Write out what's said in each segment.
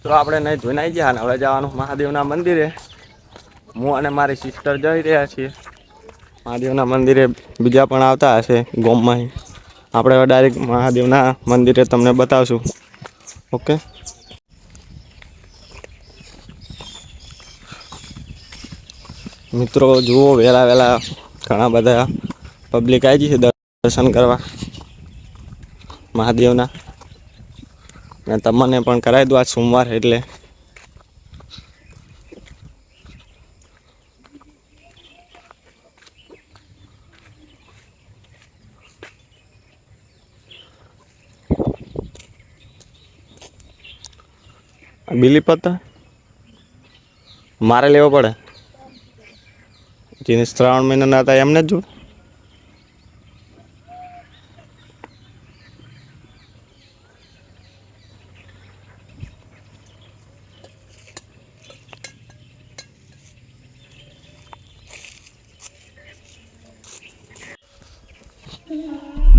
તો આપણે નહીં જોઈને આવી ગયા ને હવે જવાનું મહાદેવના મંદિરે. હું અને મારી સિસ્ટર જઈ રહ્યા છીએ મહાદેવના મંદિરે. બીજા પણ આવતા હશે ગોમમાં. આપણે હવે ડાયરેક્ટ મહાદેવના મંદિરે તમને બતાવશું. ઓકે. મિત્રો જુઓ વહેલા વહેલા ઘણા બધા પબ્લિક આવી છે દર્શન કરવા મહાદેવના. અને તમને પણ કરાવી દઉં આજ સોમવાર એટલે. બીલી પત્તા મારે લેવો પડે. જેને 3 મહિના હતા એમને જ જો.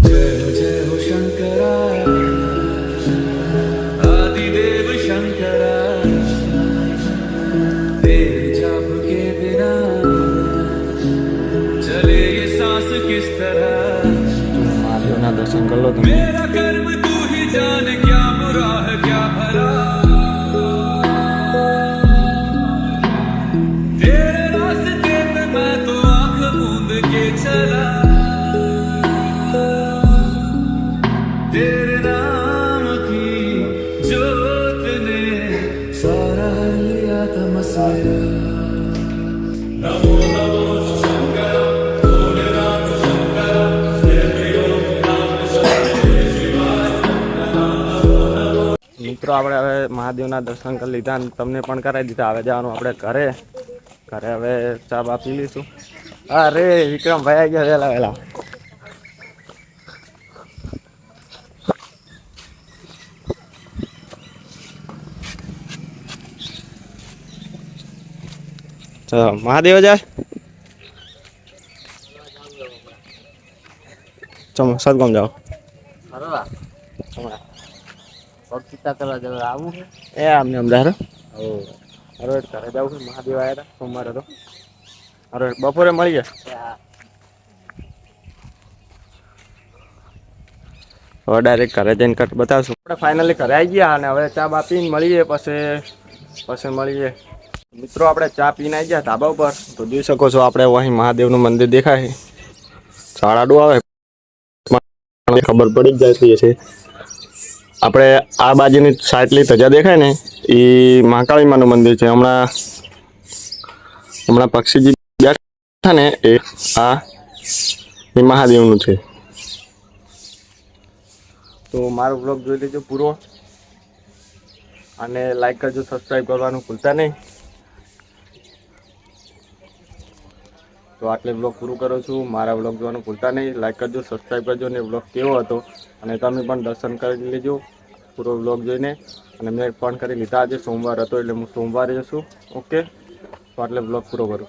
जय जय हो शंकरा आदिदेव शंकरा तेरे जाप के बिना चले ये सांस किस तरह મહાદેવના દર્શન કરી લો તમે. मेरा कर्म तू ही जाने क्या बुरा है क्या भला तेरे रास्ते पे मैं तो आंख मूंद के चला तेरे नाम की जोत ने सारा लिया तमस्या नमो नमो शंकर भोलेनाथ शंकर जय મિત્રો આપણે હવે મહાદેવના દર્શન કરી લીધા અને તમને પણ કરાવી દીધા. હવે જવાનું આપણે ઘરે. ઘરે હવે ચા બા પી લઈશું. અરે વિક્રમભાઈ આવી ગયા વહેલા વહેલા. ચાલો મહાદેવ જાય. ચલો સદગમ જાઓ. એ આમને અમદાર અરે ઘરે જવું છે. મહાદેવ આવ્યા હતા સોમવારે તો. અરે બપોરે મળી ગયા. હવે ડાયરેક્ટ ઘરે જઈને કટ બતાવશું. આપણે ફાઇનલી ઘરે આવી ગયા અને હવે ચા બા પીને મળીએ. પછી મળીએ. મિત્રો આપણે ચા પીને આવી ગયા ધાબા ઉપર. તો જોઈ શકો છો આપણે અહીં મહાદેવનું મંદિર દેખાય. શાળાડું આવે ખબર પડી જ જતી છે. આપણે આ બાજુની સાઈડલી ધજા દેખાય ને એ મહાકાળીમાનું મંદિર છે. હમણાં પક્ષીજી બેઠા ને એ મહાદેવનું છે. તો મારો બ્લોગ જોઈ લેજો પૂરો અને લાઈક કરજો, સબસ્ક્રાઈબ કરવાનું ભૂલતા નહીં. તો આટલે બ્લોગ પૂરું કરું છું. મારા બ્લોગ જોવાનું ભૂલતા નહીં. લાઈક કરજો, સબસ્ક્રાઈબ કરજો. અને બ્લોગ કેવો હતો અને તમે પણ દર્શન કરી લેજો પૂરો બ્લોગ જોઈને. અને મેં પણ કરી લીધા. આજે સોમવાર હતો એટલે હું સોમવારે જશું. ઓકે. તો આટલે બ્લોગ પૂરો કરું.